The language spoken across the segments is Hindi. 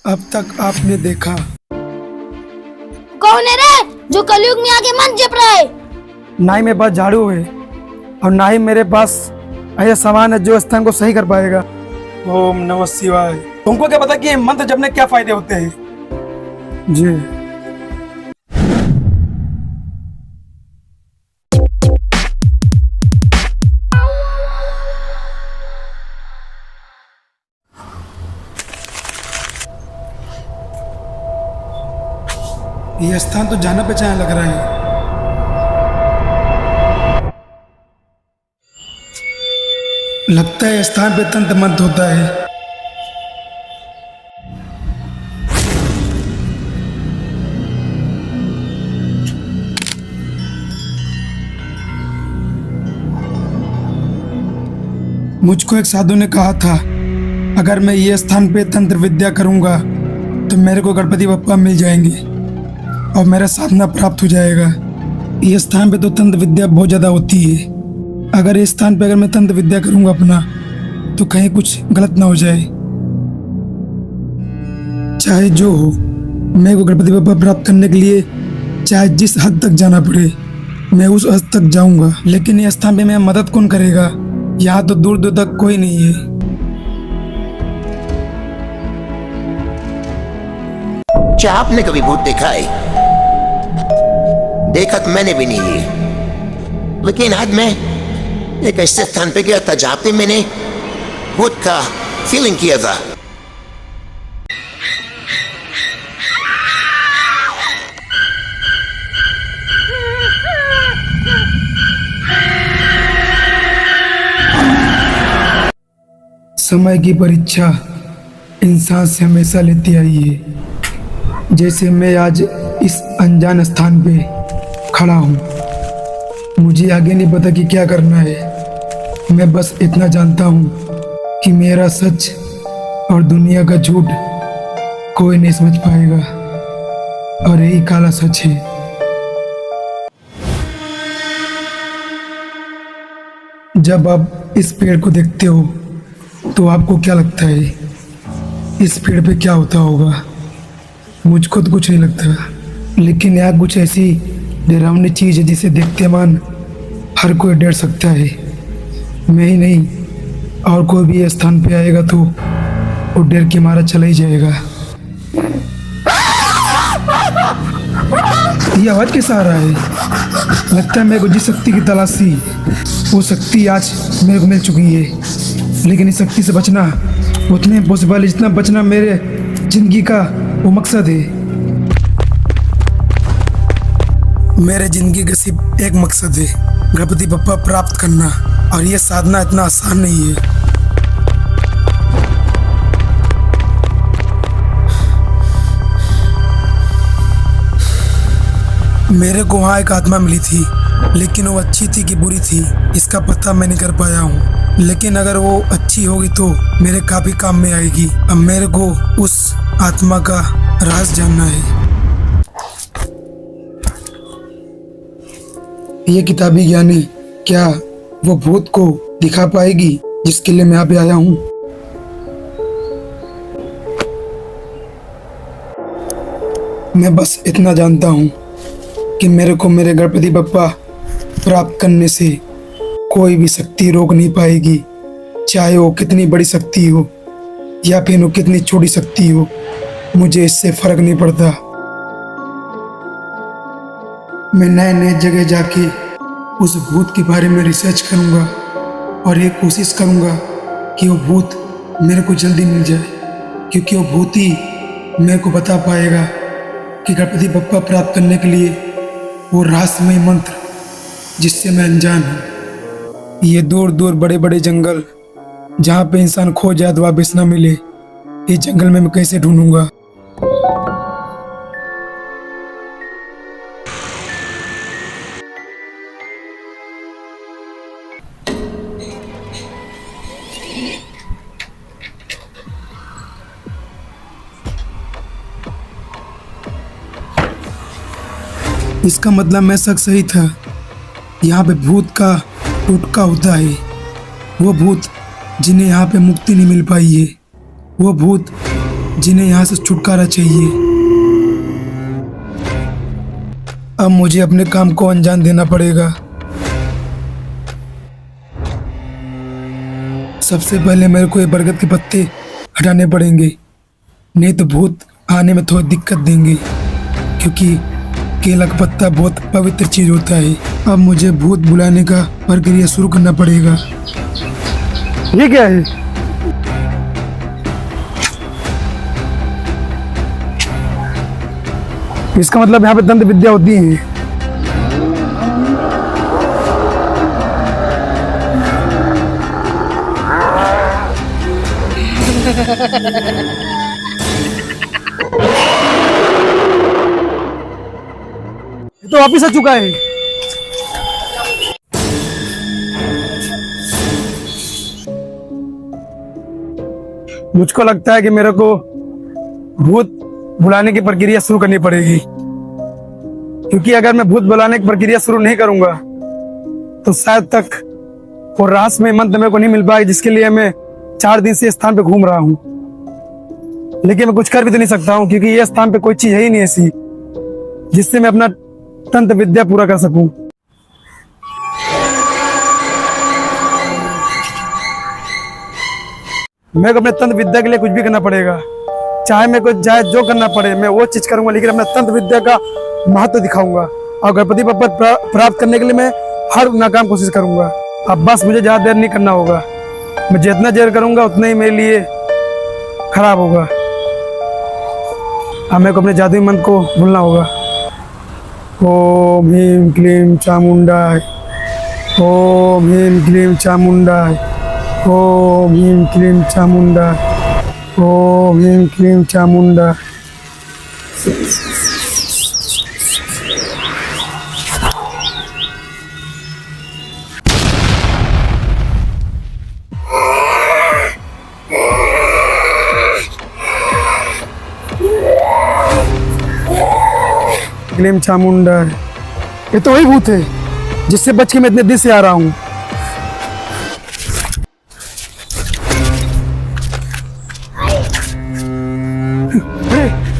अब तक आपने देखा। कौन है रे जो कलयुग में आके मन जप रहा है? ना ही मेरे पास झाड़ू है और ना ही मेरे पास ऐसा सामान है जो स्थान को सही कर पाएगा। ओम नमः शिवाय। तुमको क्या पता कि मंत्र जपने क्या फायदे होते हैं? जी ये स्थान तो जाना पहचाना लग रहा है। लगता है स्थान पे तंत्र मंत्र होता है। मुझको एक साधु ने कहा था अगर मैं ये स्थान पे तंत्र विद्या करूंगा तो मेरे को गणपति बप्पा मिल जाएंगे और मेरा साधना प्राप्त हो जाएगा। ये स्थान पे तो तंत्र विद्या बहुत ज़्यादा होती है। अगर इस स्थान पे अगर मैं तंत्र विद्या करूंगा अपना तो कहीं कुछ गलत ना हो जाए। चाहे जो हो, मेरे को गणपति बप्पा प्राप्त करने के लिए चाहे जिस हद तक जाना पड़े मैं उस हद तक जाऊंगा। लेकिन ये स्थान पे मेरी मदद कौन करेगा? यहाँ तो दूर दूर तक कोई नहीं है। क्या आपने कभी भूत देखा है? देखा तो मैंने भी नहीं है, लेकिन आज मैं एक ऐसे स्थान पे गया था जहां पे मैंने भूत का फीलिंग किया था। समय की परीक्षा इंसान से हमेशा लेती आई है। जैसे मैं आज इस अनजान स्थान पे खड़ा हूँ, मुझे आगे नहीं पता कि क्या करना है। मैं बस इतना जानता हूँ कि मेरा सच और दुनिया का झूठ कोई नहीं समझ पाएगा और यही काला सच है। जब आप इस पेड़ को देखते हो तो आपको क्या लगता है इस पेड़ पे क्या होता होगा? मुझको तो कुछ नहीं लगता, लेकिन यहाँ कुछ ऐसी डरावनी चीज़ है जिसे देखते मान हर कोई डर सकता है। मैं ही नहीं और कोई भी ये स्थान पे आएगा तो वो डर के मारा चला ही जाएगा। ये आवाज़ कैसा आ रहा है? लगता है मेरे को जिस शक्ति की तलाश थी वो शक्ति आज मेरे को मिल चुकी है। लेकिन इस शक्ति से बचना उतना इम्पॉसिबल है जितना बचना मेरे जिंदगी का वो मकसद है। मेरे जिंदगी का सिर्फ एक मकसद है, गणपति बप्पा प्राप्त करना, और ये साधना इतना आसान नहीं है। मेरे को वहाँ एक आत्मा मिली थी, लेकिन वो अच्छी थी कि बुरी थी इसका पता मैं नहीं कर पाया हूँ। लेकिन अगर वो अच्छी होगी तो मेरे काफी काम में आएगी। अब मेरे को उस आत्मा का राज जानना है। ये किताबी ज्ञानी क्या वो भूत को दिखा पाएगी जिसके लिए मैं यहाँ पे आया हूँ? मैं बस इतना जानता हूँ कि मेरे को मेरे गणपति बप्पा प्राप्त करने से कोई भी शक्ति रोक नहीं पाएगी, चाहे वो कितनी बड़ी शक्ति हो या फिर वो कितनी छोटी शक्ति हो। मुझे इससे फर्क नहीं पड़ता। मैं नए नए जगह जाके उस भूत के बारे में रिसर्च करूंगा और ये कोशिश करूंगा कि वो भूत मेरे को जल्दी मिल जाए, क्योंकि वो भूत ही मेरे को बता पाएगा कि गणपति बप्पा प्राप्त करने के लिए वो रहस्यमय मंत्र जिससे मैं अनजान हूँ। ये दूर दूर बड़े बड़े जंगल जहाँ पे इंसान खो जाए तो वापस ना मिले, ये जंगल में मैं कैसे ढूंढूंगा? इसका मतलब मैं शक सही था। यहाँ पे भूत का टोटका होता है। वो भूत जिन्हें यहाँ पे मुक्ति नहीं मिल पाई है, वो भूत जिन्हें यहाँ से छुटकारा चाहिए। अब मुझे अपने काम को अंजाम देना पड़ेगा। सबसे पहले मेरे को ये बरगद के पत्ते हटाने पड़ेंगे, नहीं तो भूत आने में थोड़ी दिक्कत देंगे, क्योंकि केला का पत्ता बहुत पवित्र चीज होता है। अब मुझे भूत बुलाने का प्रक्रिया शुरू करना पड़ेगा। ये क्या है? इसका मतलब यहाँ पे दंत विद्या होती है। ये तो वापिस आ चुका है। मुझको लगता है कि मेरे को भूत बुलाने की प्रक्रिया शुरू करनी पड़ेगी, क्योंकि अगर मैं भूत बुलाने की प्रक्रिया शुरू नहीं करूंगा तो शायद तक वो रहस्यमय मंत्र मेरे को नहीं मिल पाएगी, जिसके लिए मैं 4 दिन से इस स्थान पे घूम रहा हूँ। लेकिन मैं कुछ कर भी तो नहीं सकता हूँ, क्योंकि ये स्थान पे कोई चीज है ही नहीं ऐसी जिससे मैं अपना तंत्र विद्या पूरा कर सकूं। मेरे को अपने तंत्र विद्या के लिए कुछ भी करना पड़ेगा, चाहे मेरे को चाहे जो करना पड़े मैं वो चीज करूंगा, लेकिन अपना तंत्र विद्या का महत्व दिखाऊंगा और गणपति बप्पा प्राप्त करने के लिए मैं हर नाकाम कोशिश करूंगा। अब बस मुझे ज्यादा देर नहीं करना होगा, मैं जितना देर करूंगा उतना ही मेरे लिए खराब होगा। अब मेरे को अपने जादुई मंत्र को भूलना होगा। ओम ह्रीं क्लीं चामुंडाय, ओम ह्रीं क्लीं चामुंडाय, ओम ह्रीं क्लीं चामुंडाय, ओम ह्रीं क्लीं चामुंडाय। क्लीं चामुंडाय। ये तो वही भूत है जिससे बच के मैं इतने दिन से आ रहा हूँ।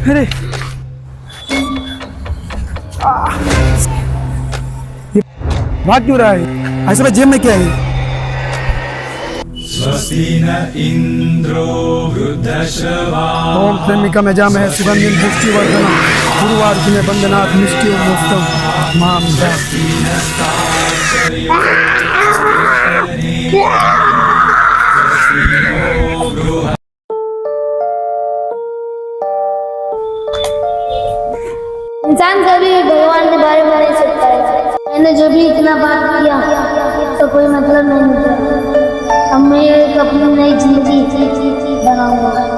अरे ये भाग क्यों रहा है? ऐसे में जेब में क्या है? स्वस्ति न इंद्रो वृद्धश्रवाः। ओम प्रेमिका में जाम है सुगंधिम पुष्टिवर्धनम गुरुवार में बंदनाथ मिष्टि मुक्तम माम जा। इंसान कभी भगवान के बारे में नहीं सोचता है। मैंने जो भी इतना बात किया तो कोई मतलब नहीं निकला। अब मैं एक अपनी नई जिंदगी बनाऊंगा।